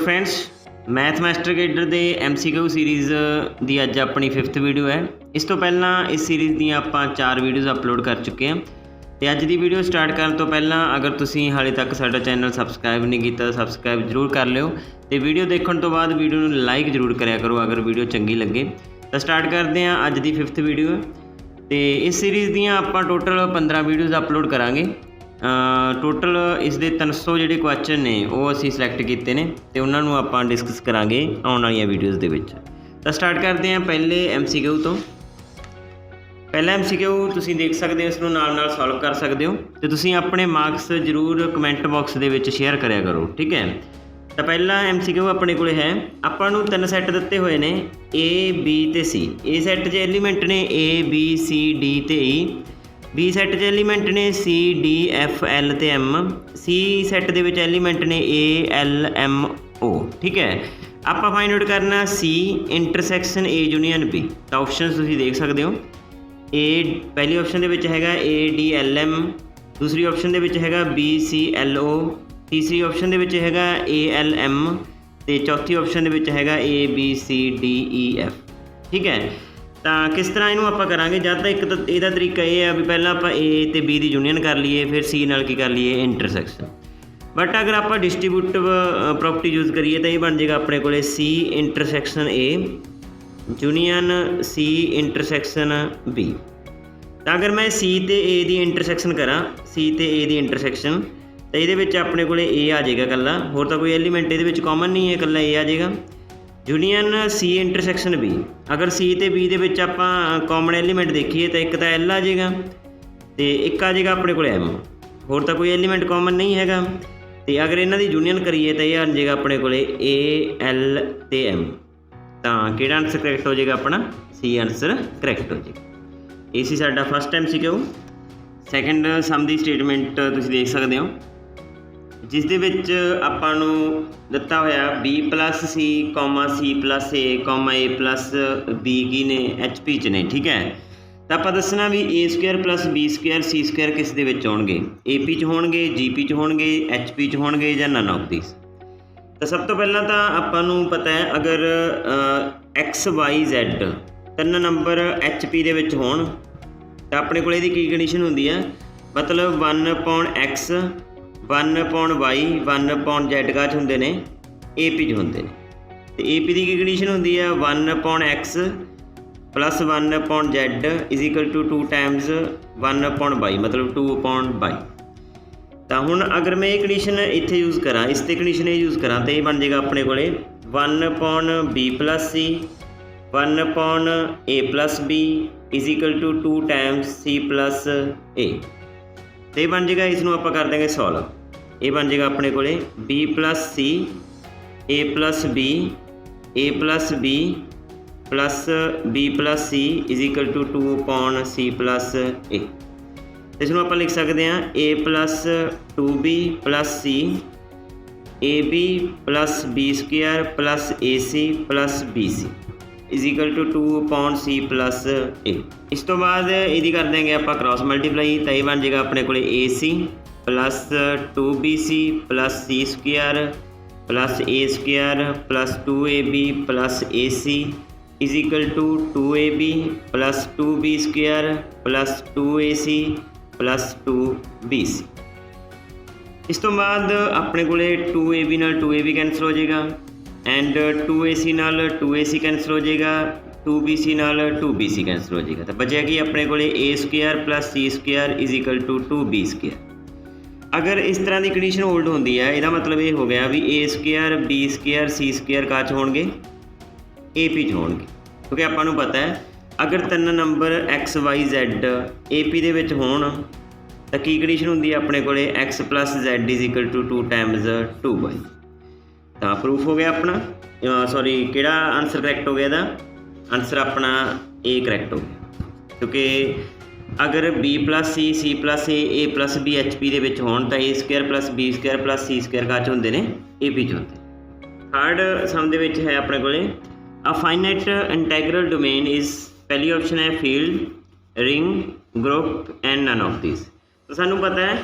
Hello friends, math master गेडर के MCQ series की अज अपनी 5th वीडियो है। इस तो पहला इस सीरीज़ दी आपां 4 वीडियोज़ अपलोड कर चुके हैं। तो अज की वीडियो स्टार्ट करने तो पहला अगर तुसी हाले तक साडा चैनल सबसक्राइब नहीं किया सबसक्राइब जरूर कर लिओ तो वीडियो देखने तो बाद वीडियो नूं लाइक जरूर करिया करो अगर वीडियो चंगी लगे। तो स्टार्ट करते हैं अज की 5th वीडियो। तो इस सीरीज़ दी आपां टोटल 15 वीडियोज़ अपलोड करांगे। टोटल इस दे 300 जिहड़े क्वेश्चन ने वो असीं सिलेक्ट कीते ने ते उन्हां नूं आपां डिस्कस करांगे आउण वालीआं वीडियोज़ दे विच। तां स्टार्ट करते हैं पहले MCQ तो। पहला MCQ तुसीं देख सकदे हो, इसनूं नाल नाल सॉल्व कर सकदे हो ते तुसीं अपने मार्क्स जरूर कमेंट बॉक्स दे विच शेयर करिया करो, ठीक है। तो पहला MCQ अपने कोले है, आपां नूं 3 सैट दित्ते होए ने A B ते C। A सैट 'च एलीमेंट ने A B C D ते E। B सैट 'च एलीमेंट ने C D F L ते M। C सैट दे विच एलीमेंट ने A L M O, ठीक है। आपां फाइंड आउट करना C intersection A union B। तो ऑप्शन तुसीं देख सकदे हो, A पहली ऑप्शन दे विच हैगा A D L M, दूसरी ऑप्शन दे विच हैगा B C L O, तीसरी ऑप्शन दे विच हैगा A L M ते चौथी ऑप्शन दे विच हैगा A B C D E F, ठीक है। तो किस तरह इनू आपां करांगे, जद तक एक तो इहदा तरीका ये है भी पहला आपां A ते B दी यूनियन कर लीए फिर C नाल की कर लीए इंटरसैक्शन। बट अगर आपां डिस्ट्रीब्यूटिव प्रॉपर्टी यूज़ करिए तो ये बन जाएगा अपने कोले C intersection A union C intersection B। तो अगर मैं C ते A दी इंटरसैक्शन करा, C ते A दी इंटरसैक्शन, तो ये अपने कोले A आ जाएगा कल्ला, होर तो कोई एलीमेंट ये कॉमन नहीं है, कल्ला A आ जाएगा। यूनियन C इंटरसैक्शन B, अगर C ते B दे विच आपां कॉमन एलीमेंट देखिए तो एक तो L आ जाएगा तो एक आ जाएगा अपने को M, होर तो कोई एलीमेंट कॉमन नहीं हैगा। तो अगर इन्हां दी यूनियन करिए तो यह आ जाएगा अपने को A L ते M। तो किहड़ा आंसर करैक्ट हो जाएगा अपना C आंसर करैक्ट हो जाएगा। ये सी साडा फर्स्ट MCQ। सैकेंड सम दी स्टेटमेंट तुसीं देख सकते हो, जिस दे विच आपां नूं दिता होया B plus C C plus A plus B की ने HP च ने, ठीक है। तो आपां दसना भी A square plus B square C square किस दे विच होणगे, AP च होणगे, GP च होणगे, HP च होणगे जां नन ऑफ दीस। तो सब तो पहला तो आपां नूं पता है अगर X Y Z 3 number HP दे विच होण तो अपने कोल इहदी की कंडीशन हुंदी है, मतलब 1/X 1/Y 1/Z का होंदे ने, AP च होंदे ने। तो AP की कंडीशन होंदी है 1/X plus 1/Z is equal to 2 times 1/Y, मतलब 2/Y। तो हुण अगर मैं ये कंडीशन इत्थे यूज़ करा, इस ते कंडीशन ये यूज़ करा तो ये बन जाएगा अपने कोले 1/B plus C 1/A plus B is equal to 2 times C plus A। तो ये बन जाएगा, इसनूं आपां कर देंगे सॉल्व। ये बन जाएगा अपने कोले B plus C A plus B A plus B plus B plus C is equal to 2/C plus A। इसनूं आपां लिख सकते हैं A plus 2B plus C AB plus B square plus AC plus BC is equal to 2/C plus A। इस तो बाद यदि कर देंगे आप क्रॉस मल्टीप्लाई, तो ये बन जाएगा अपने को AC plus 2BC plus C square plus A square plus 2AB plus AC is equal to 2AB plus 2B square plus 2AC plus 2BC। इस तो बाद अपने को 2AB नाल 2AB कैंसल हो जाएगा एंड 2AC नाल 2AC कैंसल हो जाएगा, 2BC नाल 2BC कैंसल हो जाएगा। तो बचा कि अपने को A square plus C square is equal to 2B square. अगर इस तरह की कंडीशन होल्ड होंदी है, इसका मतलब ये हो गया भी A square B square C square का च होणगे, AP च होणगे, क्योंकि आपां नूं पता है अगर 3 number X Y Z AP दे विच होण तो की कंडीशन होंदी है अपने को X plus Z is equal to 2 times 2Y। तो प्रूफ हो गया अपना, सॉरी किहड़ा आंसर करैक्ट हो गया, इहदा आंसर अपना A करैक्ट हो गया, क्योंकि अगर B plus C plus A plus B HP दे विच होण तो A square plus B square plus C square का च होंदे ने, AP च होंदे। थर्ड सम दे विच है अपने कोले a finite integral domain is, पहली ऑप्शन है field, ring, group and none of this. तो सानू पता है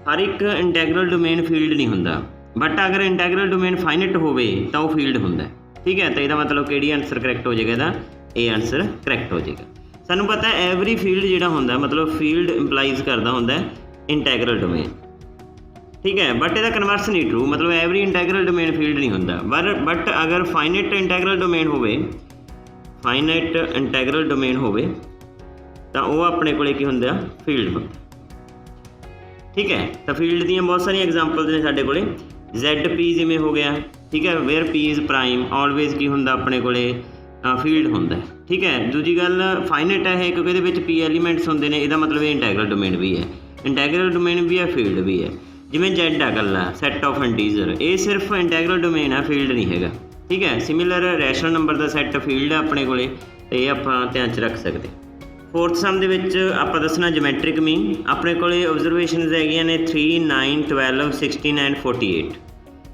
हर एक इंटैग्रल डोमेन फील्ड नहीं होंदा, बट अगर इंटैग्रल डोमेन फाइनाइट होवे तो वो फील्ड हुंदा है। ठीक है, तो यदा मतलब किहड़ी आंसर करैक्ट हो जाएगा, इहदा ए आंसर करैक्ट हो जाएगा। सानू पता है एवरी फील्ड जिहड़ा हुंदा मतलब फील्ड इंपलाइज करदा हुंदा है इंटैग्रल डोमेन। ठीक है, बट ਇਹਦਾ कन्वर्स नहीं ट्रू, मतलब एवरी इंटैग्रल डोमेन फील्ड नहीं ਹੁੰਦਾ। बट अगर फाइनाइट इंटैग्रल डोमेन होवे, फाइनाइट इंटैग्रल डोमेन होवे ਤਾਂ ਉਹ ਆਪਣੇ ਕੋਲੇ ਕੀ ਹੁੰਦਾ, फील्ड ਹੁੰਦਾ। ठीक है, तो फील्ड ਦੀਆਂ बहुत सारी एग्जाम्पल्स ने ਸਾਡੇ ਕੋਲੇ। ZP ਜਿਵੇਂ ਹੋ ਗਿਆ, ठीक है, where P is prime always ਕੀ ਹੁੰਦਾ ਆਪਣੇ ਕੋਲੇ फील्ड ਹੁੰਦਾ। ठीक है, दूजी गल फाइनाइट है क्योंकि ਇਹਦੇ ਵਿੱਚ P एलीमेंट्स ਹੁੰਦੇ ने, ਇਹਦਾ मतलब ਇਹ इंटैग्रल डोमेन भी है, इंटैग्रल डोमेन भी है, फील्ड भी है। जिमें Z आ गल सैट ऑफ इंटीजर, ये सिर्फ इंटैग्रल डोमेन है, फील्ड नहीं है। ठीक है, सिमिलर रैशनल नंबर का सैट फील्ड है अपने कोले, तो ये आप ध्यान च रख सकते। फोर्थ सम दे विच आपां दसना जोमैट्रिक मीन। अपने कोले ऑब्जरवेशनस हैगियां ने 3, 9, 12, 16 एंड 48।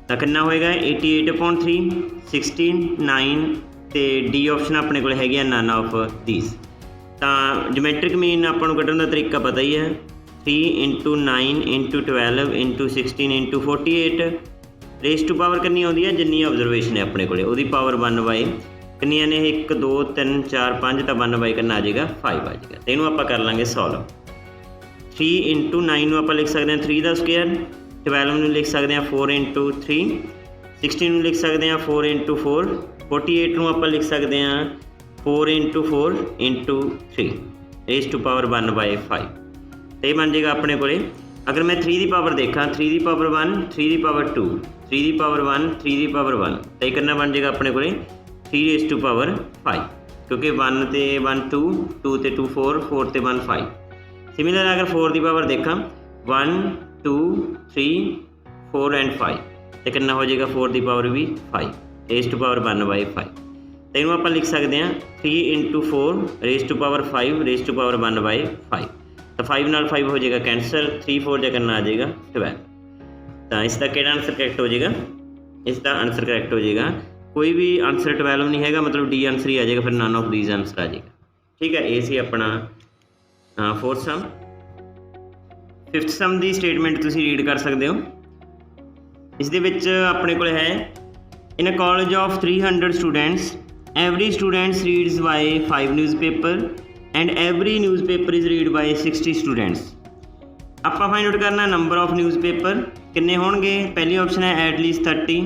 तो कितना होएगा 88/3, 16, 9 तो डी ऑप्शन अपने कोले हैगी नन ऑफ दीज। तो जोमैट्रिक मीन आपां नूं कड्ढण दा तरीका पता ही है, 3 × 9 × 12 × 16 × 48 रेस टू पावर कितनी आउंदी है, जिन्नी ऑब्जरवेशन है अपने कोले उहदी पावर 1/, कितनियां ने 1 2 3 4 5, तो 1/, कितना आ जाएगा 5 आ जाएगा। तो इनू आप कर लाँगे सॉल्व। 3 × 9 आप लिख सकते हैं 3 का स्क्वायर, 12 में लिख सकते हैं 4 × 3, 16 में लिख सकते हैं 4 × 4, 48 में आप लिख सकते हैं 4 × 4 × 3 रेस टू पावर 1/5। तो ये बन जाएगा अपने को। अगर मैं 3 की पावर देखा, 3 की पावर 1, 3 की पावर 2, 3 की पावर 1, 3 की पावर 1, तो ये करना बन जाएगा अपने को 3 रेस टू पावर 5, क्योंकि 1 ते 1 2, 2 ते 2 4, 4 ते 1 5। सिमिलर अगर 4 की पावर देखा 1 2 3 4 एंड 5, तो कितना हो जाएगा 4 की पावर भी 5 रेस टू पावर 1/5। तो इनू आप लिख सकते हैं 3 × 4 raise to power 5 raise to power 1/5। तो 5 नाल 5 हो जाएगा कैंसल, 3 4 जा करना आ जाएगा 12। तो इसका केड़ा आंसर करैक्ट हो जाएगा, इसका आंसर करैक्ट हो जाएगा कोई भी आंसर 12 नहीं है, मतलब डी आंसर ही आ जाएगा, फिर नन ऑफ दीज आंसर आ जाएगा। ठीक है, ये सी अपना फोर्थ सम। फिफ्थ सम की स्टेटमेंट तुसी रीड कर सकते हो। इस दे विच अपने कोल है in a college of 300 students every students reads by 5 newspaper and every newspaper is read by 60 students. आपां फाइंड आउट करना नंबर ऑफ न्यूज़पेपर किन्ने होणगे। पहली ऑप्शन है एटलीस्ट 30,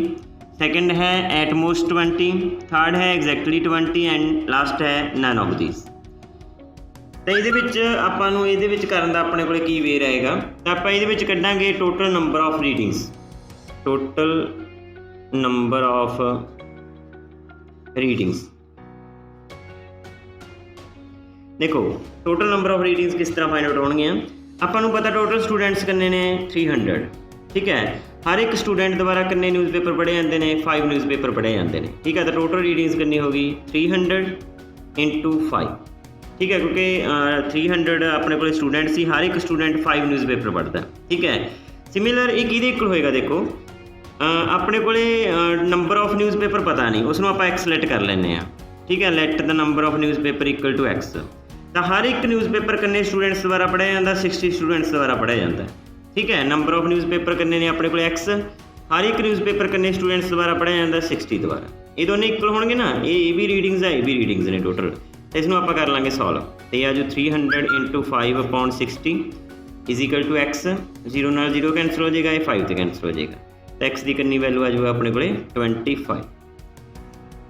सैकेंड है एटमोस्ट 20, थर्ड है एग्जैक्टली 20 एंड लास्ट है नन ऑफ दीज। तो ये आपां नूं इहदे विच करन दा अपने कोले की वे रहेगा, तो आपां इहदे विच कड्डांगे total number of readings, total number of readings. देखो टोटल नंबर ऑफ रीडिंग्स किस तरह फाइंड आउट होणगियां। आपां नूं पता टोटल स्टूडेंट्स किन्ने ने 300। ठीक है, हर एक स्टूडेंट द्वारा कितने न्यूज़पेपर पढ़े जाते हैं, 5 न्यूज़पेपर पढ़े जाते हैं। ठीक है, तो टोटल रीडिंग्स कितनी होगी 300 × 5। ठीक है, क्योंकि 300 अपने को स्टूडेंट सी, हर एक स्टूडेंट 5 न्यूज़पेपर पढ़ता है। ठीक है, सिमिलर एक ये होएगा, देखो अपने को नंबर ऑफ न्यूज़पेपर पता नहीं, उसमें आप एक्स लेट कर लें। ठीक है, let the number of newspaper equal to x. तो हर एक न्यूज़पेपर कितने स्टूडेंट्स द्वारा पढ़ाया जाता, 60 स्टूडेंट्स द्वारा पढ़ाया जाता है। ठीक है, नंबर ऑफ न्यूज़पेपर कितने ने अपने को एक्स, हर एक न्यूज़पेपर कितने स्टूडेंट्स द्वारा पढ़ाया जाता 60 द्वारा। ये दोनों इक्वल होंगे ना, ये भी रीडिंग्स है, ये भी रीडिंग्स ने टोटल। तो इसमें आप कर लेंगे सॉल्व। तो यह जो 300 × 5/60 इज इक्वल टू एक्स, 0 नाल 0 कैंसल हो जाएगा, ये 5 तो कैंसल हो जाएगा। तो एक्स की कितनी वैल्यू आ जाएगा अपने को 25।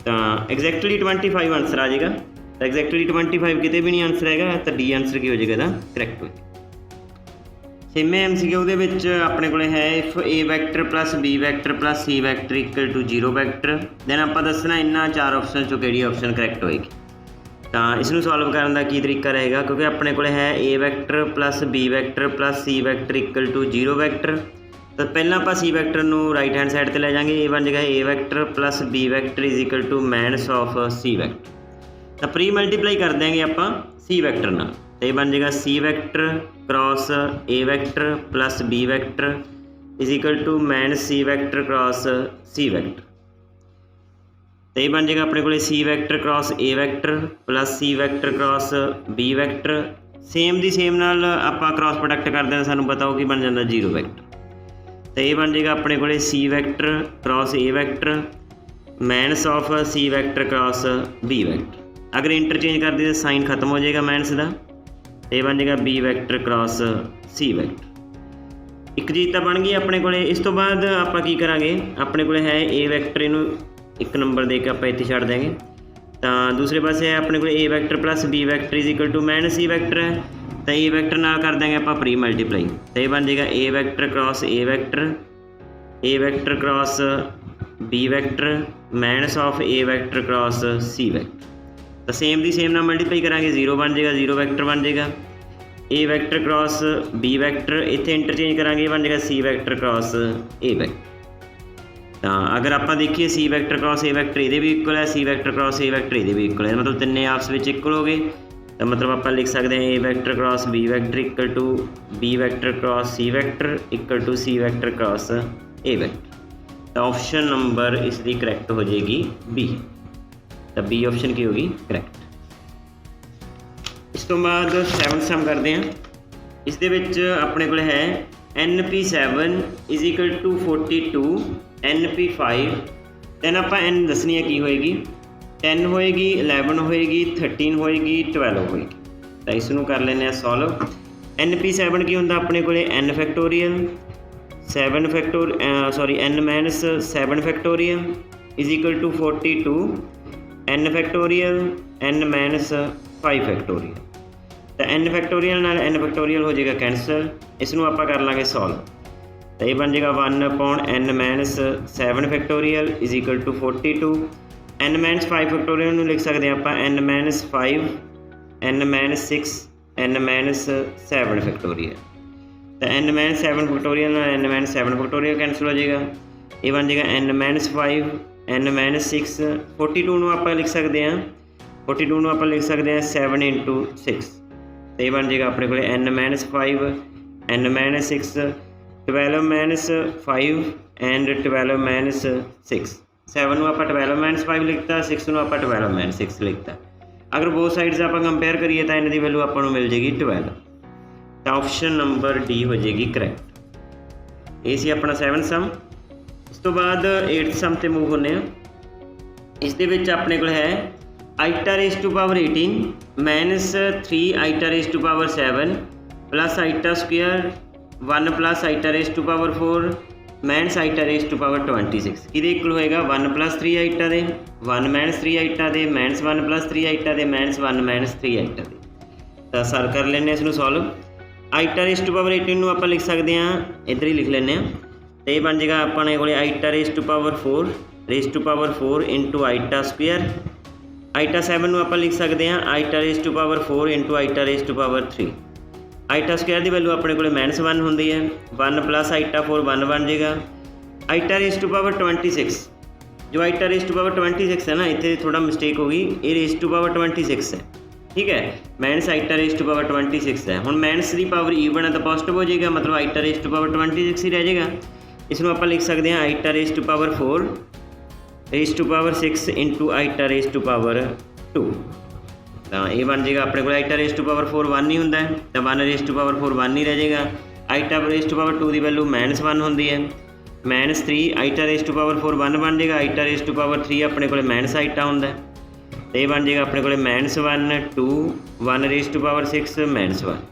तो एग्जैक्टली 25 आंसर आ जाएगा। तो एग्जैक्टली 25 कितने भी नहीं आंसर है, तो डी आंसर की हो जाएगा करैक्ट हो जाएगा। सेम MCQ दे विच अपने को है if A vector plus B vector plus C vector equal to 0 vector, then आप दसना इन्होंने 4 ऑप्शन चो कि ऑप्शन करैक्ट होएगी। तो इसनूं सॉल्व करने का की तरीका रहेगा, क्योंकि अपने को है A vector plus B vector plus C vector equal to 0 vector. तो पहला आप C वैक्टर नूं राइट हैंड साइड पर ले जाएंगे, ये बन जाएगा A vector plus B vector is equal to minus of C vector. तो प्री मल्टीप्लाई कर देंगे आप C वैक्टर नाल, तो ये बन जाएगा C vector cross A vector plus B vector is equal to minus C vector cross C vector. तो ये बन जाएगा अपने को C vector cross A vector plus C vector cross B vector. Same दी सेम नाल आप क्रॉस प्रोडक्ट करते हैं, सानू पता हो कि बन जाता 0 वैक्टर। तो ये बन जाएगा अपने को C vector cross A vector minus of C vector cross B vector. अगर इंटरचेंज कर दी तो साइन खत्म हो जाएगा माइनस का, तो ये बन जाएगा B vector cross C vector. एक चीज़ तो बन गई अपने को। इस तो बाद आप की करांगे, अपने को है ए वैक्टर, इनू एक नंबर दे के आप इत्थे छड्ड देंगे। तो दूसरे पासे है अपने को A vector plus B vector is equal to minus C vector है, तो ए वैक्टर नाल कर देंगे आप प्री मल्टीप्लाई, तो ये बन जाएगा A vector cross A vector cross B vector minus of A vector cross C vector. तो सेम दी सेम नाल मल्टीप्लाई करांगे, जीरो बन जाएगा, जीरो वैक्टर बन जाएगा A vector cross B vector, इत्थे इंटरचेंज करांगे बन जाएगा C vector cross A vector. तो अगर आप देखिए C vector cross A vector ये भी इक्वल है, C vector cross A vector ये भी इक्वल है, मतलब तिन्ने आपस में इक्वल हो गए। तो मतलब आप लिख सकते हैं A vector cross B vector equal to B vector cross C vector equal to C vector cross A vector. तो ऑप्शन नंबर इसकी करैक्ट हो जाएगी बी, तो बी ऑप्शन की होगी करैक्ट। इस तो बाद 7th सम करते हैं। इस दे विच अपने को है NP7 is equal to 42 NP5, then आप एन दसनी है की होएगी, 10 होएगी, 11 होएगी, 13 होएगी, 12 होएगी। तो इसनों कर लेने सॉल्व। NP7 की होंदा अपने को n factorial 7 factor sorry n minus 7 factorial is equal to 42 n factorial n minus 5 factorial. तो n फैक्टोरियल नाल n फैक्टोरियल हो जाएगा कैंसल, इसनों आप कर लाँगे सॉल्व। तो ये बन जाएगा 1/n minus 7 factorial is equal to 42, n minus 5 factorial लिख सकते हैं आप n minus 5 n minus 6 n minus 7 factorial. तो n minus 7 factorial n minus 7 factorial cancel हो जाएगा, ये बन जाएगा n माइनस 5 n माइनस 6। 42 आप लिख सकते हैं, 42 आप लिख सकते हैं 7 इंटू 6, तो ये बन जाएगा अपने को n minus 5 n minus 6 12 minus 5 and 12 minus 6। 7 आप 12 माइनस 5 लिखता, 6 आप 12 माइनस 6 लिखता। अगर बोथ साइड्स आप कंपेयर करिए तो इन्ह की वैल्यू आपको मिल जाएगी 12। तो ऑप्शन नंबर डी हो जाएगी करैक्ट। ये सी अपना 7th सम। इस तो बाद 8th सम ते मूव होने। इस दे विच अपने को है iota raise to power 18 minus 3 iota raise to power 7 plus iota square 1 plus iota raise to power 4 minus iota raise to power 26 कि इक्वल होएगा 1 प्लस 3 आइटा दे 1 माइनस 3 आइटा दे माइनस 1 प्लस 3 आइटा दे माइनस 1 माइनस 3 आइटा दे। तो sir कर लेने इसनों solve. Iota raise to power 18 आप लिख सकते हैं, इधर ही लिख लें, तो ये बन जाएगा अपने को iota raise to power 4 into iota square. Iota 7 आप लिख सकते हैं iota raise to power 4 into iota raise to power 3। Iota square की वैल्यू अपने को माइनस 1 होंगी है, 1 प्लस आइटा 4 1 बन जाएगा। आइटा रेस टू पावर 26, जो आइटा रेस टू पावर 26 है ना, इतने थोड़ा मिस्टेक होगी, ये रेस टू पावर 26 है, ठीक है, minus iota raise to power 26 है। हम माइनस की पावर ईवन है तो पॉजिटिव हो जाएगा, मतलब आइटा रेस टू पावर 26 ही रह जाएगा। इसमें आप लिख सकते हैं iota raise to power 4 raise to power 6 into iota raise to power 2। तो ये बन जाएगा अपने को आइटा रेस टू पावर 4 1 ही होंगे, तो 1 रेस टू पावर 4 1 ही रह जाएगा। आइटा रेस टू पावर 2 की वैल्यू माइनस 1 होंगी है, minus 3 iota raise to power 4 1 बन जाएगा। आइटा रेस टू पावर 3 अपने को माइनस आइटा होंगे, तो ये बन जाएगा अपने को minus 1 2 1 raise to power 6 minus 1,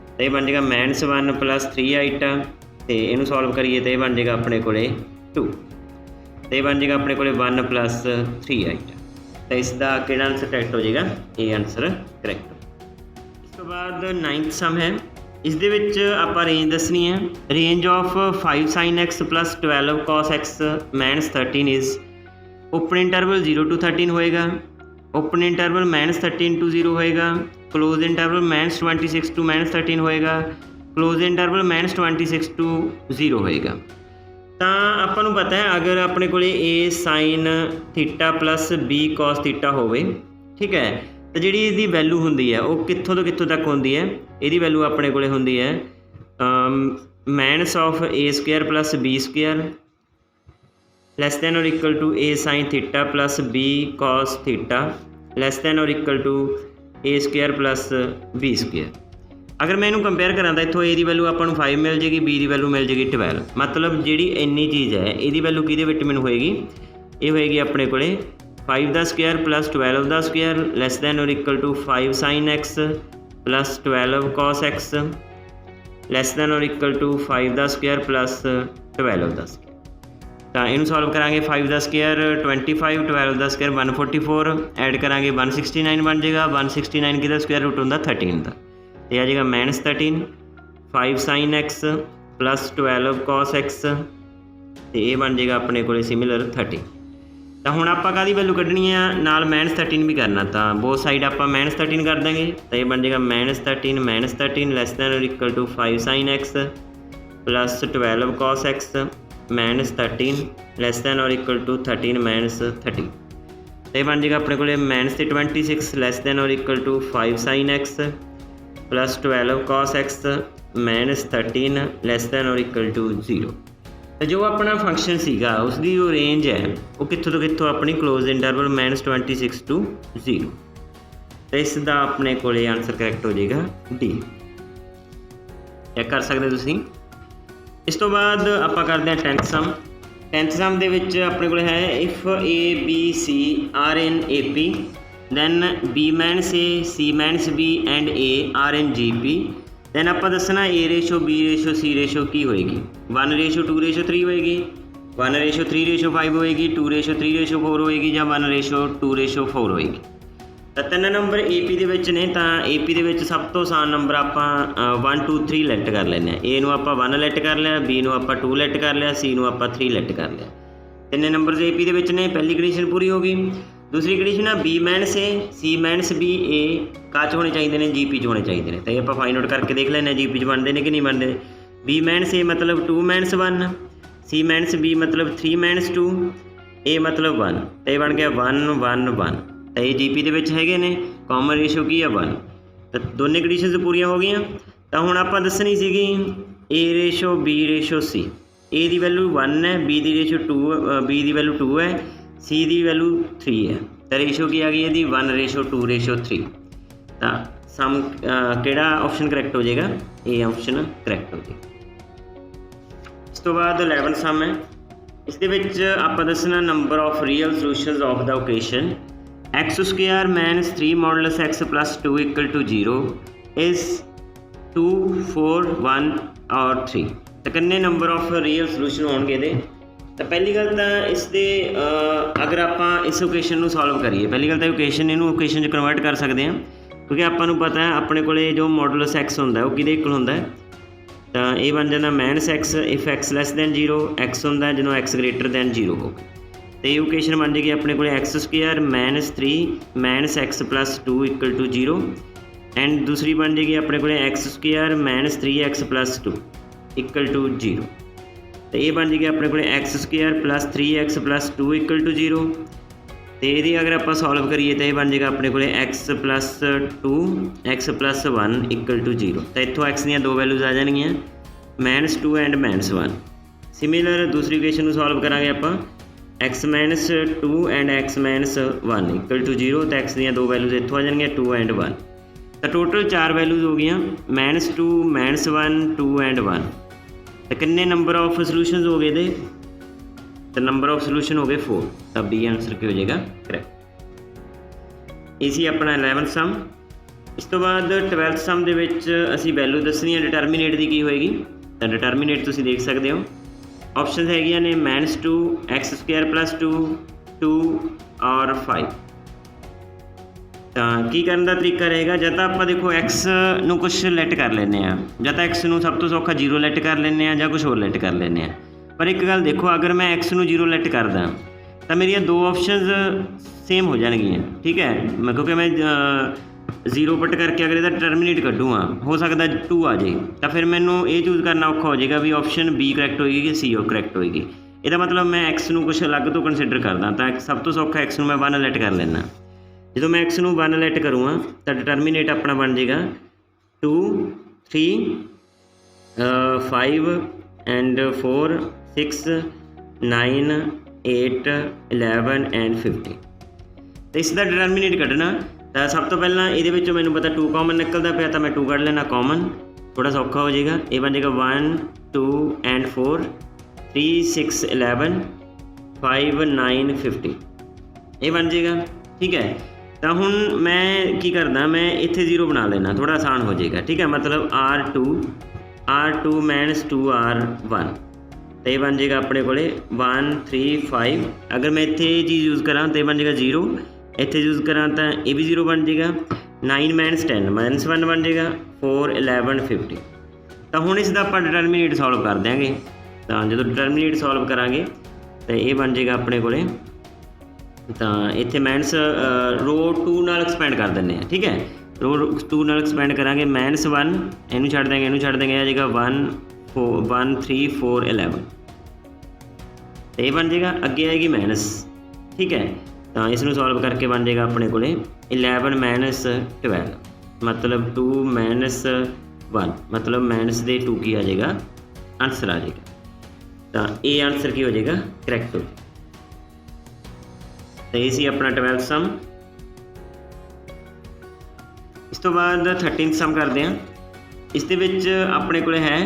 तो ये बन जाएगा माइनस 1 प्लस 3 आइटा, तो इनू सॉल्व करिए तो ये बन जाएगा अपने को 2, तो ये बन जाएगा अपने को 1 प्लस 3 आइटा। तो इसका किहड़ा आंसर करेक्ट हो जाएगा, ये आंसर करेक्ट। इस तो बाद 9th सम है। इस दे विच आपां रेंज दसनी है। Range of 5 sin x plus 12 cos x minus 13 is open interval 0 to 13 होएगा, ओपन इंटरवल माइनस 13 to 0 होएगा, close interval minus 26 to minus 13 होएगा, क्लोज इंटरवल माइनस 26 to 0 होएगा। तो ਆਪਾਂ ਨੂੰ पता है अगर अपने को A sine theta plus B cos theta होवे, ठीक है, तो जी इसकी वैल्यू होंगी है वो कितों तो कितों तक होंगी है, ये वैल्यू अपने को होंगी है minus of A square plus B square less than और equal to A sine theta plus B cos theta less than और equal to A square plus B square. अगर मैं इनू कंपेयर करा तो इत्थों ए की वैल्यू आपको 5 मिल जाएगी, बी की वैल्यू मिल जाएगी 12। मतलब जी इन्नी चीज़ है ये वैल्यू कि मैनू होएगी, ये होएगी अपने को 5 का स्क्वायर प्लस 12 का स्क्वायर लैस दैन और equal to 5 sin x plus 12 cos x less than और इक्वल टू 5 का स्क्वायर प्लस 12 का स्क्वायर। तो इनू सॉल्व करांगे 5 का स्क्वायर 25, 12 का स्क्वायर 144, ऐड करांगे 169 बन जाएगा। 169 का स्क्वायर रूट होंदा 13 का, तो आ जाएगा -13 5 sin x plus 12 cos x, तो ये बन जाएगा अपने को सिमिलर 30। तो हुण आपां काहदी वैल्यू कड्ढनी है, नाल -13 भी करना, तो बोथ साइड आपां -13 कर देंगे, तो ये बन जाएगा -13 लैस दैन और equal to 5 sin x plus 12 cos x -13 less than और इक्वल टू 13 -30, तो ये बन जाएगा अपने को -26 लैस दैन और equal to 5 sin x plus 12 cos x -13 less than और इक्वल टू 0। तो जो अपना फंक्शन सीगा उसकी जो रेंज है वो कितों तो कितों अपनी क्लोज इंटरवल -26 to 0, तो इसका अपने को आंसर करैक्ट हो जाएगा डी। चैक कर सकते तुसीं। इस तो बाद आपां करते हैं 10th सम। 10th सम दे विच अपने को है if A B C are in A P then B minus A C minus B and A are in G P, then आप दसना A ratio B ratio C ratio की होएगी। 1:2:3 होएगी, 1:3:5 होएगी, 2:3:4 होएगी, या 1:2:4 होएगी। तो 3 नंबर ए पी दे ने, तो ए पी दे सब तो आसान नंबर आप 1 2 3 लैट कर लें। ए नूं आपां 1 लैट कर लिया, बी नूं आपां 2 लैट कर लिया, सी नूं आपां 3 लैट कर लिया। 3 नंबर ए पी दे ने, पहली कंडीशन पूरी हो गई। दूसरी कंडीशन है B minus A C minus B ए का च होने चाहिए ने, जी पी च होने चाहिए ने। तो ये आप फाइंड आउट करके देख लें जी पी च बनते हैं कि नहीं बनते। बी माइनस ए मतलब 2 - 1, सी माइनस बी मतलब 3 - 2, ए मतलब 1, तो ये बन गया 1 1 1। तो ये जी पी के हैगे ने, कॉमन रेशो की है 1, तो दोनों कंडीशन पूरी हो गई। तो हुण आपां दसनी सीगी ए रेशो बी रेशो सी, ए की वैल्यू 1 है, बी की रेशो 2, बी की वैल्यू 2 है, सी की वैल्यू 3 है, तो रेशो की आ गई है 1:2:3। तो सम किहड़ा ऑप्शन करैक्ट हो जाएगा, ए ऑप्शन करैक्ट हो जाएगा। इस तो बाद 11th सम है। इस दे विच आपां दसना number of real solutions of the equation x² - 3 modulus x + 2 = 0 is 2 4 1 और 3। तो कितने नंबर ऑफ रियल सोल्यूशन होणगे इहदे। तो पहली गल तो इसके अगर आप इस इक्वेशन को सॉल्व करिए, पहली गल तो इक्वेशन इनू इक्वेशन कन्वर्ट कर सकते हैं, क्योंकि आपको पता है अपने को जो मॉडुलस एक्स होंदा वो किहदे इक्वल होंदा है। तो ये बन जाता -x if x less then 0, x होंदा जो x ग्रेटर दैन 0 हो। तो ये इक्वेशन बन जाएगी अपने को x² - 3 - x + 2 = 0, एंड दूसरी बन जाएगी अपने को x² - 3x + 2 = 0। तो ये बन जाएगी अपने को x² + 3x + 2 = 0। तो ये अगर आप सॉल्व करिए तो ये बन जाएगा अपने को x + 2 x + 1 = 0। तो इतों x दी दो वैल्यूज़ आ जाएगियाँ -2 एंड -1। सिमिलर दूसरी इक्वेशन को सॉल्व करांगे आप x - 2 एंड x - 1 = 0। तो x दी दो वैल्यूज़ इतों आ जाएगियाँ 2 एंड 1। तो टोटल 4 वैल्यूज़ हो गई -2 -1 2 एंड 1। तो कितने नंबर ऑफ सोल्यूशंस हो गए थे, तो नंबर ऑफ सोल्यूशन हो गए 4। तब बी आंसर क्या हो जाएगा करैक्ट। इसी अपना 11th सम। इस तो बाद 12th सम दे विच असीं वैल्यू दसनी है डिटरमिनेट की की होएगी। तो डिटरमिनेट तुसीं देख सकते हो, ऑप्शन हैगियां ने -2 x² + 2 2 और 5। तो की करने का तरीका रहेगा, जब तो आप देखो x नूं कुछ लैट कर लेने, जब तो x नूं सब तो सौखा 0 लैट कर लेने, या कुछ होर लैट कर लेने। पर एक गल देखो, अगर मैं x नूं 0 लैट करदा तो मेरी दो ऑप्शनस सेम हो जाएगियाँ, ठीक है। मैं क्योंकि मैं 0 पुट करके अगर इसका डिटरमिनेट कड्डूँगा, हो सकता 2 आ जाए, तो फिर मैनू ये चूज़ करना औखा हो जाएगा भी ऑप्शन बी करैक्ट होएगी कि सी करैक्ट होएगी। इसका मतलब मैं x नूं कुछ अलग तो कंसिडर करदा, तो सब तो सौखा x नूं मैं 1 लैट कर लेना। जो मैं x नूं 1 लैट करूँगा तो डिटरमिनेट अपना बन जाएगा 2 3 5 एंड 4 6 9 8 11 एंड 50। तो इसका डिटरमिनेट कढ़ना तो सब तो पहला ये मैंने पता 2 कॉमन निकलता पाया, तो मैं 2 कढ़ लेना कॉमन, थोड़ा सौखा हो जाएगा। ये बन जाएगा 1 2 and 4 3 6 11 5 9 50, ये बन जाएगा। ठीक है, तो हुण मैं की करदा, मैं इत्थे 0 बना लेना, थोड़ा आसान हो जाएगा। ठीक है, मतलब R2 माइनस 2R1, तो ये बन जाएगा अपने को 1 3 5। अगर मैं इत्थे चीज़ यूज़ करा तो ये बन जाएगा 0, इत्थे यूज़ करा तो ये भी 0 बन जाएगा। 9 माइनस 10 माइनस 1 बन जाएगा। 4 11 50। तो हुण इसका आप डिटरमिनेट सॉल्व कर देंगे, तो जो डिटरमिनेट सॉल्व करांगे तो ये बन जाएगा अपने को, तो इत्थे माइनस रो 2 नाल एक्सपेंड कर देंगे। ठीक है, रो 2 नाल एक्सपेंड करांगे, माइनस 1 इनू छड्ड देंगे, इनू छड्ड देंगे, आ जाएगा 1 3 4 11, तो ये बन जाएगा। अगे आएगी माइनस। ठीक है, तो इसनू सॉल्व करके बन जाएगा अपने को 11 माइनस 12, मतलब 2 माइनस 1, मतलब माइनस दे 2 की आ जाएगा, आंसर आ जाएगा। तो ये आंसर की हो जाएगा, करैक्ट हो। तो ये सी अपना 12th सम। इस तो बाद 13th सम करते हैं। इस दे विच अपने को है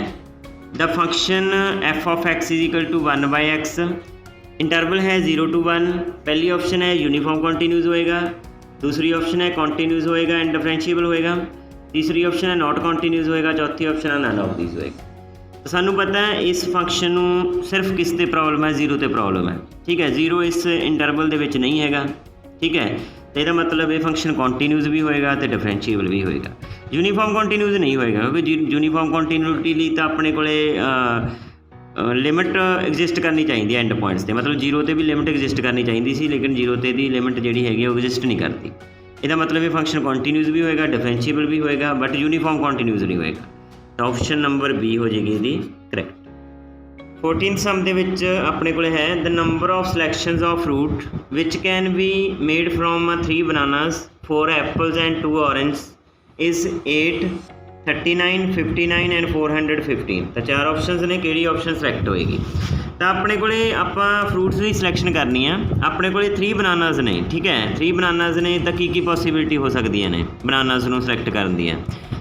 the function f of x is equal to 1/x, interval है 0 to 1। पहली ऑप्शन है यूनीफॉर्म कॉन्टीन्यूस होएगा, दूसरी ऑप्शन है कॉन्टीन्यूस होएगा एंड डिफरेंशिएबल होएगा, तीसरी ऑप्शन है नॉट कॉन्टीन्यूस होएगा, चौथी ऑप्शन है नन ऑफ दीज होएगा। तो सानू पता है इस फंक्शन नू सिर्फ किस ते प्रॉब्लम है, 0 ते प्रॉब्लम है। ठीक है, 0 इस इंटरवल दे विच नहीं हैगा। ठीक है, तो इसका मतलब ये फंक्शन कॉन्टीन्यूस भी होएगा तो डिफरेंशिएबल भी होएगा। यूनीफॉर्म कॉन्टीन्यूस नहीं होएगा, क्योंकि यूनीफॉर्म कॉन्टीन्यूटी लिए तो अपने को लिमिट एग्जिस्ट करनी चाहिए एंड पॉइंट्स से, मतलब 0 ते भी लिमिट एग्जिस्ट करनी चाहिए सी, लेकिन 0 ते दी लिमिट जी हैगी वो एग्जिस्ट नहीं करती। इसका मतलब ये फंक्शन कॉन्टीन्यूस भी होएगा, डिफरेंशिएबल भी होएगा, बट यूनीफॉर्म कॉन्टीन्यूस नहीं होएगा। तो ऑप्शन नंबर बी हो जाएगी इसकी करैक्ट। 14th सम दे विच अपने को है the number of selections of fruit which can be made from 3 bananas 4 apples and 2 orange is 8 39 59 and 415। तो 4 ऑप्शन ने, किहड़ी ऑप्शन सिलेक्ट होएगी। तो अपने को आपां फ्रूट्स की सिलेक्शन करनी है, अपने को 3 बनानास ने। ठीक है, 3 बनानास ने, तो की पॉसिबिलिटी हो सकती ने बनानास नूं सिलेक्ट करन दी।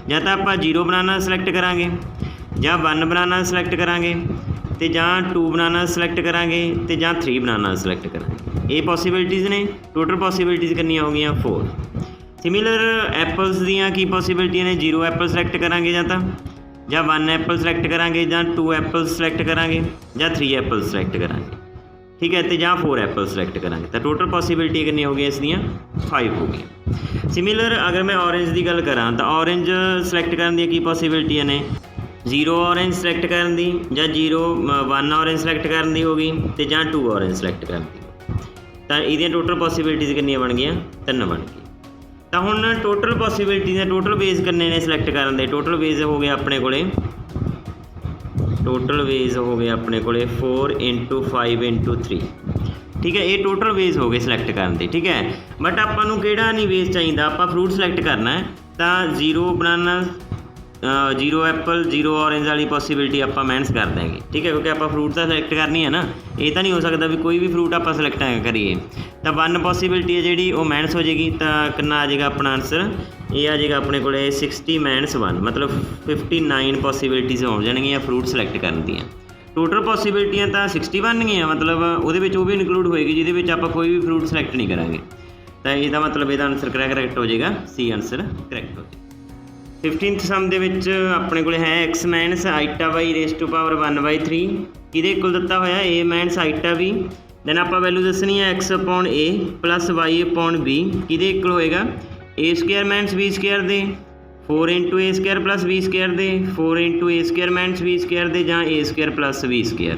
ਜਾਂ ਤਾਂ ਆਪਾਂ 0 बनाना सिलेक्ट करांगे, ਜਾਂ 1 बनाना सिलेक्ट करांगे, तो ਜਾਂ 2 बनाना सिलेक्ट करांगे, तो ਜਾਂ 3 बनाना सिलेक्ट करांगे। ये पॉसिबिलिटीज़ ने, टोटल पॉसिबिलिटीज़ कितनियां हो गई 4। सिमिलर एप्पल्स दियां की पॉसिबिलिटियां ने, 0 एप्पल सिलेक्ट करांगे, ਜਾਂ 1 एप्पल सिलेक्ट करांगे, ਜਾਂ 2 एप्पल सिलेक्ट करांगे, ਜਾਂ 3 एप्पल सिलेक्ट करांगे। ठीक है, तो ਜਾਂ 4 एप्पल सिलेक्ट करांगे। तो टोटल पॉसिबिलिटी कितनी हो गई इसदियां 5 हो गई। सिमिलर अगर मैं ऑरेंज की गल करा तो ऑरेंज सिलेक्ट करने दी की पॉसिबिलिटियां ने, 0 ऑरेंज सिलेक्ट करने दी, ਜਾਂ 1 ऑरेंज सिलेक्ट करने दी होगी, तो ਜਾਂ 2 ऑरेंज सिलेक्ट करने दी। तो ये टोटल पॉसिबिलिटीज़ कितनी बन गई, 3 बन गई। तो हुण टोटल पॉसिबिलिटीज़ टोटल बेस कितने ने सिलेक्ट करने दे, टोटल बेस हो गए अपने को, टोटल वेज हो गए अपने को 4 × 5 × 3। ठीक है, ये टोटल वेज हो गए सिलेक्ट करने के। ठीक है, बट आपां नूं किहड़ा नहीं वेज चाहिए, आपां फ्रूट सिलेक्ट करना है, तो 0 बनाना 0 एप्पल 0 ऑरेंज वाली पॉसिबिलिटी आपां माइनस कर देंगे। ठीक है, क्योंकि आपां फ्रूट तो सिलेक्ट करनी है ना, ये तो नहीं हो सकता भी कोई भी फ्रूट आपां सिलेक्ट करिए। तो 1 पॉसिबिलिटी है जी वो माइनस हो जाएगी, तो कितना आ जाएगा अपना आंसर, ये आ जाएगा अपने को 60 माइनस 1, मतलब 59 पॉसिबिलिटीज़ हो जाएगियाँ फ्रूट सिलेक्ट करने दी। टोटल पॉसिबिलिटियाँ तो 60 बन गई, मतलब वो भी इनकलूड होएगी जिहदे आप कोई भी फ्रूट सिलेक्ट नहीं करांगे। तो यदा मतलब यदा आंसर करैक्ट हो जाएगा, सी आंसर करैक्ट हो जाएगा। 15th सम दे विच अपने को है x minus iota y raise to power 1/3 किहदे इक्वल दिता होया a minus iota b। Then आप वैल्यू दसनी है x upon a plus y upon b किहदे इक्वल होएगा a square minus b square दे 4 × a square plus b square दे 4 × a square minus b square दे ਜਾਂ a square plus b square.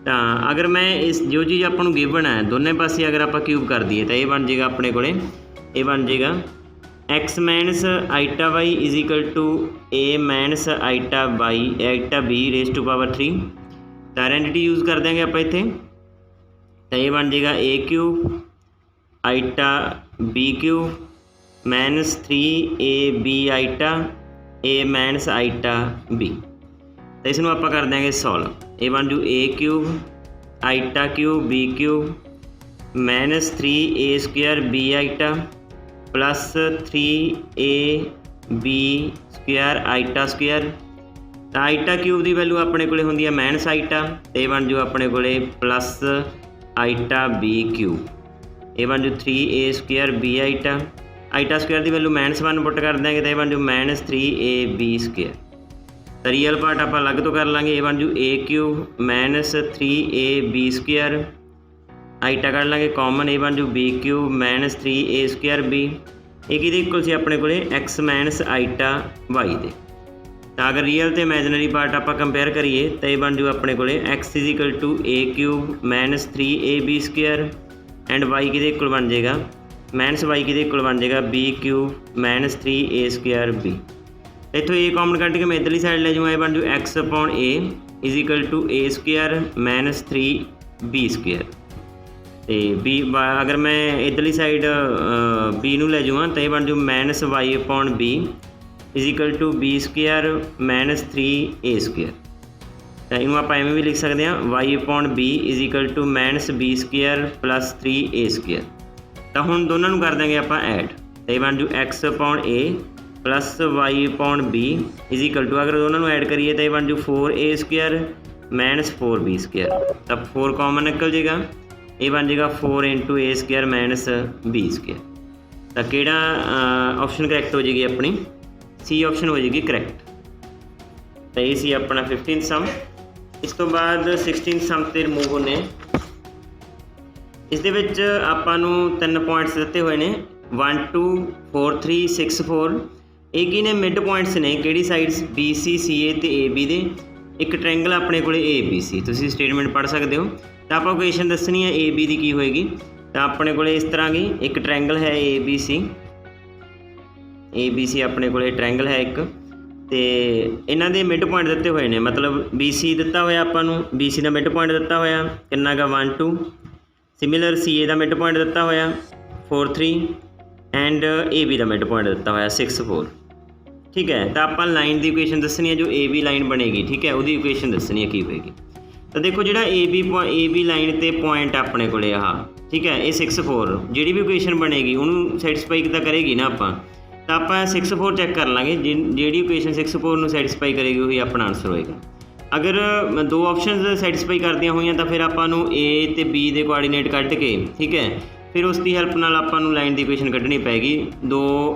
तो अगर मैं इस जो चीज़ आपको गिवन है दोनों पासे अगर आप क्यूब कर दिए तो ये बन जाएगा अपने को, ये बन जाएगा x minus iota y is equal to a minus iota b raise to power 3। तो आइडेंटिटी यूज़ कर देंगे आप इतने, तो ये बन जाएगा a³ iota b³ minus 3ab iota a minus iota b। तो इसनों आप कर देंगे सॉल्व, ये बन जू a³ iota cube b³ minus 3a² b iota plus 3ab square iota square. तो आइटा क्यूब की वैल्यू अपने को होंगी है माइनस आइटा, तो बन जू अपने को प्लस आइटा बी क्यूब। ये बन जू 3a square b iota, iota square की वैल्यू -1 पुट कर देंगे, तो बन जू -3ab स्क्वायर। तो रियल पार्ट आप अलग तो कर लाँगे, ये बन जू a cube -3ab square, iota कढ़ लाँगे कॉमन, ये बन जू b cube -3a square b। एक इक्वल से अपने को x माइनस आइटा y दे। तो अगर रियल तो इमेजनरी पार्ट आप कंपेयर करिए तो ये बन जू अपने को x is equal to a cube -3ab square and y कि इक्वल बन जाएगा -y कि इक्वल बन जाएगा b cube -3a square b। इतों a कॉमन कट के मैं इधरली साइड ले जाऊँगा, ये बन जू x upon a is equal to a square -3b square. तो b अगर मैं इधरली साइड b नूं ले जाऊँ तो ये बन जू -y upon b is equal to b square -3a square. तो इनू आप एवें भी लिख सकते हैं y upon b is equal to -b square plus 3a square. तो हुण दोनों नूं कर देंगे आप ऐड, तो ये बन जू x upon a plus y upon b is equal to अगर दोनों ऐड करिए तो ये बन जू 4a स्क्वायर -4b स्क्वायर। तब 4 कॉमन निकल जाएगा, ये बन जाएगा 4 into a square -b square. तो किहड़ा ऑप्शन करैक्ट हो जाएगी अपनी सी ऑप्शन हो जाएगी करैक्ट। तो ये सी अपना 15th सम। इस तो बाद 16th सम ते रिमूव होने। इस दे विच आपां नूं 3 पॉइंट्स दिते हुए ने 1 2 4 3 6 4। एक ही ने मिड पॉइंट्स ने किहड़ी साइड्स BC CA ते AB दे। एक ट्रायंगल अपने को ABC, तुसीं स्टेटमेंट पढ़ सकते हो। तो आप इक्वेशन दसनी है AB की की होएगी। तो अपने को इस तरह की एक ट्रायंगल है ABC अपने को ट्रायंगल है एक, तो इन्हां दे मिड पॉइंट दिते हुए ने, मतलब BC दिता होया आपां नूं, BC का मिड पॉइंट दिता होया कितना गा 1 2। सिमिलर CA का मिड पॉइंट दिता होया 4 3 एंड AB का मिड पॉइंट दिता होया 6 4। ठीक है, तो आप लाइन की इक्वेशन दसनी है जो AB लाइन बनेगी। ठीक है, उसकी इक्वेशन दसनी है की होएगी। तो देखो जो AB लाइन ते पॉइंट अपने को ठीक है, ये 6 4 जी भी इक्वेशन बनेगी उन्होंने सैटिस्फाई तो करेगी ना आप। तो आप 6 4 चैक कर लाँगे, जी इक्वेशन 6 4 सैटिस्फाई करेगी वही अपना आंसर होएगा। अगर 2 ऑप्शन सैटिस्फाई करदियाँ हुई तो फिर आपां नूं A ते B के कोआर्डीनेट कट के, ठीक है, फिर उसकी हैल्प नाल आपां नूं लाइन की इक्वेशन कढ़नी पैगी।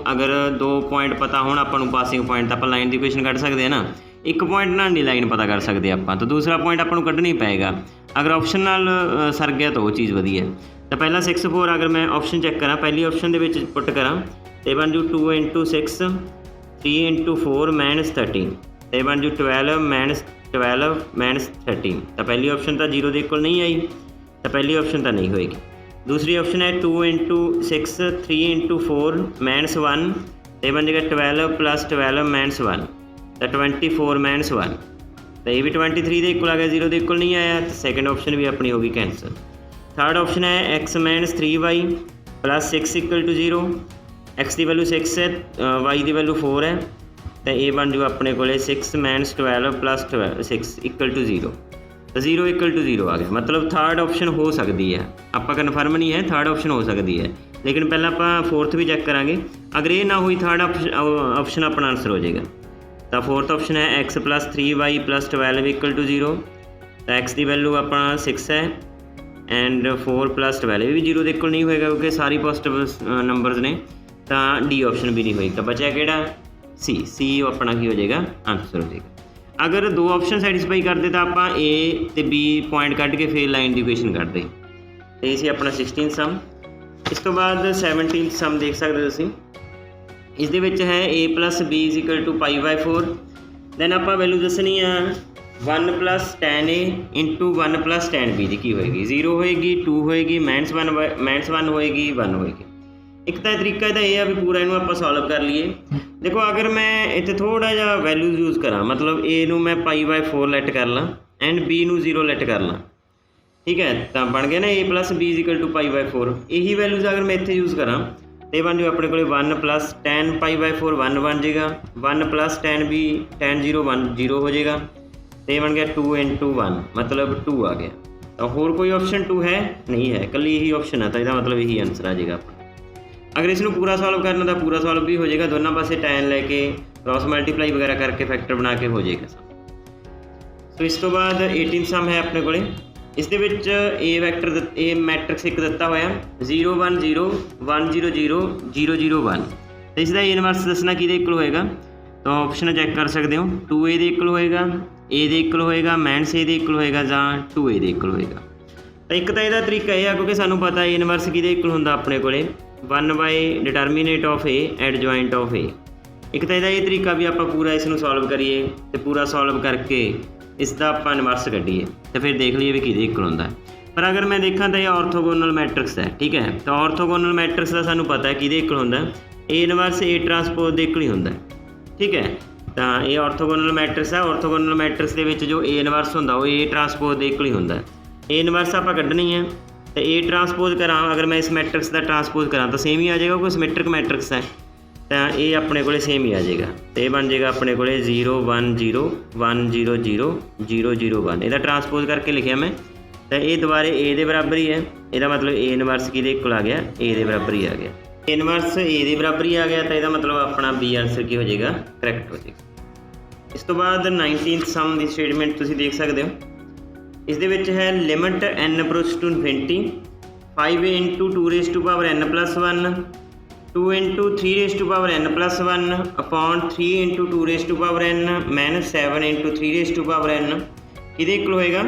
अगर 2 पॉइंट पता होण आपां नूं पासिंग पॉइंट तो आप लाइन की इक्वेशन कढ़ सकते हैं ना। एक पॉइंट नाल नहीं लाइन पता कर सकते आप, तो दूसरा पॉइंट आपां नूं कढ़ना ही पेगा। अगर ऑप्शन नाल सर गया तो वो चीज़ वधिया। तो पहला 6 4 अगर मैं ऑप्शन चैक करा, पहली ऑप्शन दे विच पुट करा तो बन जू 2 इंटू 6 3 इंटू 4 -13, तो बन जू 12 -13। तो पहली ऑप्शन तो 0 के इक्वल नहीं आई, तो पहली ऑप्शन तो नहीं होएगी। दूसरी ऑप्शन है 2 इंटू 6 3 इंटू 4 -1, तो बन जाएगा 12 + 12 -1, तो 24 -1। तो ये भी 23 के इक्वल आ गया, 0 के इक्वल नहीं आया, तो सैकेंड ऑप्शन भी अपनी होगी कैंसल। थर्ड ऑप्शन है x -3y + 6 = 0। x की वैल्यू 6 है, y की वैल्यू 4 है, तो ये बन जू अपने को 6 - 12 + 6 = 0। तो 0 = 0 आ गया, मतलब थर्ड ऑप्शन हो सकती है। आप कन्फर्म नहीं है, थर्ड ऑप्शन हो सकती है, लेकिन पहले आप फोर्थ भी चैक करांगे। अगर ये ना हुई थर्ड ऑप्शन अपना आंसर हो जाएगा। तो फोर्थ ऑप्शन है x + 3y + 12 = 0। तो x की वैल्यू अपना 6 है एंड 4 + 12 भी 0 के इक्वल नहीं होएगा क्योंकि सारी पॉजिटिव नंबर्स ने। तो डी ऑप्शन भी नहीं होएगा, बचा किहड़ा सी अपना की हो जाएगा आंसर हो जाएगा। अगर 2 ऑप्शन सैटिस्फाई करते तो आप A ते B पॉइंट कट के फिर लाइन की इक्वेशन करते। तो ये अपना 16th सम। इस तो बाद 17th सम देख सकते तुसीं। इस दे विच है a + b = π/4। दैन आप वैल्यू दसनी है 1 + tan a × 1 + tan b की होएगी। 0 होएगी, 2 होएगी, -1 होएगी, 1 होएगी। एक तो तरीका तो यह है भी पूरा इनू आप सॉल्व कर लीए। देखो अगर मैं इतने थोड़ा जहा वैल्यूज यूज़ करा, मतलब a नू मैं π/4 लैट कर ला एंड b नू 0 लैट कर ला, ठीक है, तो बन गया ना a + b = π/4। यही वैल्यूज अगर मैं इतने यूज़ करा तो बन जो अपने को 1 + tan π/4 1 बन जाएगा, 1 + tan b tan 0 1 0 हो जाएगा। तो बन गया 2 × 1 मतलब 2 आ गया। तो होर कोई ऑप्शन 2 है नहीं है, कल यही ऑप्शन है, तो इसका मतलब यही आंसर आ जाएगा अपना। अगर इसनूं पूरा सॉल्व करना तो पूरा सॉल्व भी हो जाएगा, दोनों पासे tan लैके क्रॉस मल्टीप्लाई वगैरह करके फैक्टर बना के हो जाएगा सम। सो इस तो बाद 18 सम है अपने कोले। इस दे विच ए वैक्टर ए मैट्रिक्स एक दिता होया 0 1 0 1 0 0 0 0 1, तो इसका इनवर्स दसना किहदे इक्वल होएगा, तो ऑप्शन चैक कर सकते हो 2a दे इक्वल होएगा, ए दे इक्वल होएगा, माइनस ए दे इक्वल होएगा जां 2a दे इक्वल होएगा। तो एक तो यह तरीका यह है क्योंकि सानू पता है इनवर्स किहदे इक्वल हुंदा अपने कोले 1 by determinant of A adjoint of A. एक तो यह तरीका भी आप पूरा इसनूं सॉल्व करिए तो पूरा सॉल्व करके इसका आप इनवर्स कढ़ीए तो फिर देख लीए भी किहदे इक्वल हुंदा। पर अगर मैं देखा तो यह ऑर्थोगोनल मैट्रिक्स है, ठीक है। तो ऑर्थोगोनल मैट्रिक्स का सानू पता है किहदे इक्वल हुंदा, ए इनवर्स ए ट्रांसपोज दे इक्वल ही हुंदा, ठीक है। तो ये ऑर्थोगोनल मैट्रिक्स है, ऑर्थोगोनल मैट्रिक्स के विच जो ए इनवर्स हुंदा वो ए ट्रांसपोज दे इक्वल ही हुंदा। ए इनवर्स आप कढ़नी है तो ए ट्रांसपोज करा, अगर मैं इस मैट्रिक्स का ट्रांसपोज करा तो सेम ही आ जाएगा, कोई सिमेट्रिक मैट्रिक्स है तो ये अपने को सेम ही आ जाएगा। तो ये बन जाएगा अपने को 0 1 0 1 0 0 0 0 1, यदा ट्रांसपोज करके लिखा मैं, तो ये दोबारे ए दे बराबर ही है, यदा मतलब ए इनवर्स किहदे इक्वल आ गया, ए दे बराबर ही आ गया, इनवर्स ए दे बराबर ही आ गया, तो यदा मतलब अपना बी आंसर की हो जाएगा, करैक्ट हो जाएगा। इस तो बाद 19th सम की स्टेटमेंट तुसीं देख सकते हो, इस दे विच है limit n approach to infinity 5 into 2 raise to power n plus 1 2 into 3 raise to power n plus 1 upon 3 into 2 raise to power n minus 7 into 3 raise to power n किहदे इक्वल होएगा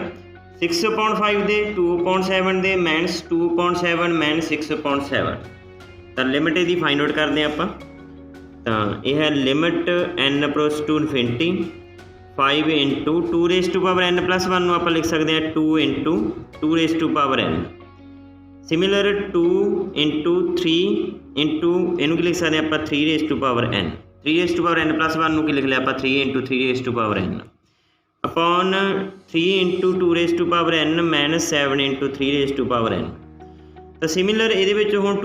6/5 दे 2/7 दे माइनस 2/7 माइनस 6/7। तो limit इसकी find out करते हैं आप, तो यह है limit n approach to infinity 5 into 2 raise to power n plus 1 आप लिख सकते हैं 2 into 2 raise to power n। Similar 2 into 3 into इनू लिख सकते हैं आप 3 raise to power n, 3 raise to power n plus 1 की लिख लिया आप 3 into 3 raise to power n upon 3 into 2 raise to power n minus 7 into 3 raise to power n। तो सिमिलर ये हूँ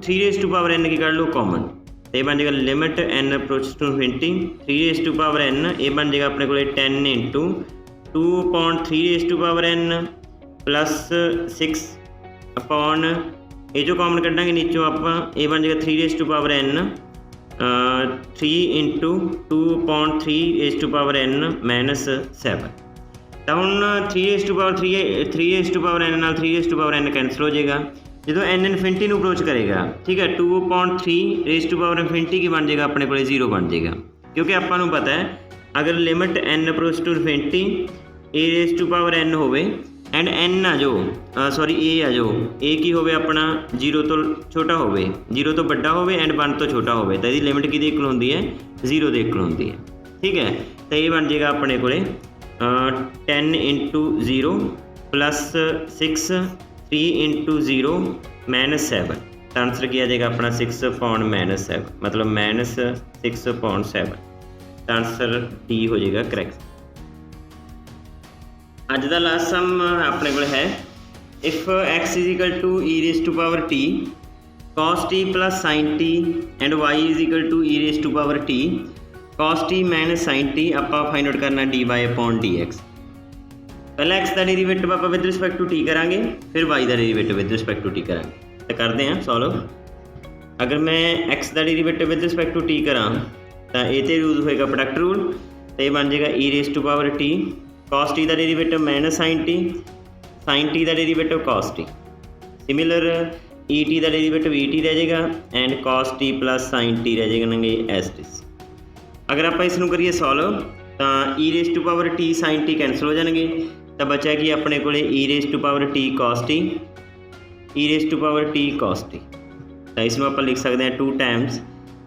3 रेज़ टू पावर n की कढ़ लो common, तो यह बन जाएगा limit n approach to infinity 3 raise to power n, ये बन जाएगा अपने को 10 into 2/3 raise to power n plus 6 upon ये जो कॉमन कढ़ांगे नीचों आप, ये बन जाएगा 3 raise to power n 3 into 2/3 raise to power n minus 7। तो हुण 3 raise to power 3 raise to power n नाल 3 raise to power n cancel हो जाएगा जो n इनफिनिटी नूं अप्रोच करेगा, ठीक है। 2/3 रेज़ टू पावर इनफिनिटी की बन जाएगा अपने को 0 बन जाएगा, क्योंकि आपां नूं पता है अगर limit n approach to infinity a raise to power n होवे एंड n आ जो सॉरी ए आ जो ए की होवे अपना 0 तो छोटा होवे, 0 तो बड़ा होवे एंड 1 तो छोटा होवे, तो इसकी लिमिट किहदे इक्वल होंदी है 0 दे इक्वल होंदी है, ठीक है। तो ये बन जाएगा अपने को 10 इंटू 0 प्लस 6 3 इंटू 0 माइनस 7। तो आंसर किया जाएगा अपना 6/-7, मतलब माइनस 6/7। तो आंसर डी हो जाएगा करैक्ट। अज का लास्ट सम अपने को है if x is equal to e raise to power t cos t plus sine t and y is equal to e raise to power t cos t minus sine t आप find out करना dy/dx। पहले x का derivative आप with respect to t करांगे, फिर y का derivative with respect to t करांगे। तो करते हैं सॉल्व। अगर मैं x का derivative with respect to t करा तो ये यूज होएगा प्रोडक्ट रूल, तो ये बन जाएगा e raise to power t cos t का डेरीवेटिव माइनस साइन टी का derivative cos t। Similar e t का डेरीवेटिव ई टी रह जाएगा and cos t plus sine t रह जाएगा एस टी। अगर आप इसनूं करिए सॉल्व तो e raise to power t sine t cancel हो जाएंगे, तो बचा कि अपने को e raise to power t cos t e raise to power t cos t। तो इसमें आप लिख सकते हैं 2 times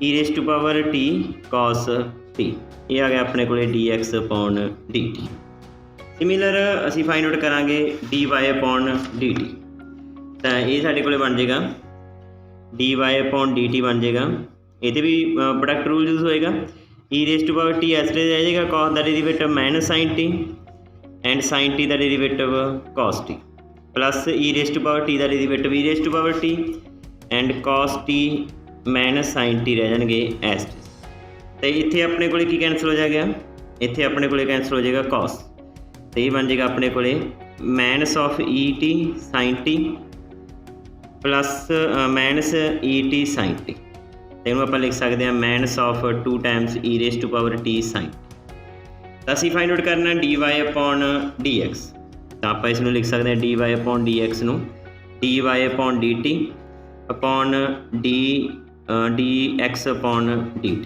e raise to power t cos t, ये आ गया अपने को dx/dt। सिमिलर असी फाइंड आउट करांगे dy/dt, तो ये साढ़े को बन जाएगा dy/dt बन जाएगा, ये भी प्रोडक्ट रूल यूज होएगा। E raise to power t as रह जाएगा cos का derivative minus sine t and sine t का derivative cos t plus e raise to power t का derivative e raise to power t and cos t minus sine t रह जाएंगे S T. तो इत्थे अपने को cancel हो जाएगा, इत्थे अपने को कैंसल हो जाएगा cos, तो ये बन जाएगा अपने को minus of e t sine t plus minus ET sin t, तो इन्हूं आपां लिख सकते हैं minus of 2 times e⁻t sin। तो असीं फाइंड आउट करना dy/dx, तो आपां इसनूं लिख सकते हैं dy/dx नूं dy/dt अपॉन dx/dt।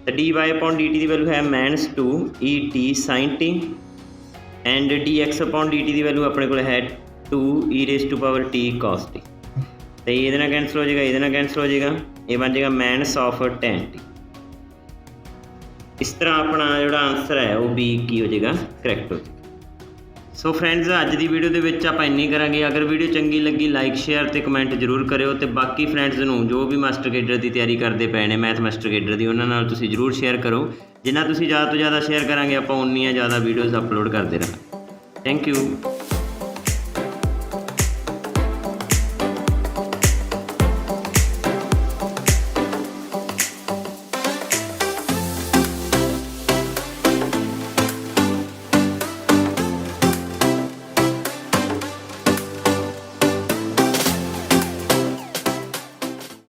तो dy/dt की वैल्यू है -2 ET sin t and dx/dt की वैल्यू अपने को है 2 e⁻t cos t। तो ये कैंसल हो जाएगा, ये कैंसल हो जाएगा, ये बन जाएगा माइनस ऑफ tan t। इस तरह अपना जो आंसर है वो बी की हो जाएगा, करैक्ट हो जाएगा। सो फ्रेंड्स अज की वीडियो के विच आपां इन्नी करांगे। अगर वीडियो चंगी लगी लाइक शेयर तो कमेंट जरूर करियो, तो बाकी फ्रेंड्स नूं जो भी मास्टर केडर की तैयारी करते पे ने मैथ मास्टर केडर की उन्हां नाल तुसीं जरूर शेयर करो। जिन्ना तुसीं ज़्यादा तो ज़्यादा शेयर करांगे आपां उन्नियां ज़्यादा वीडियोज़ अपलोड करते रहांगे। Thank you.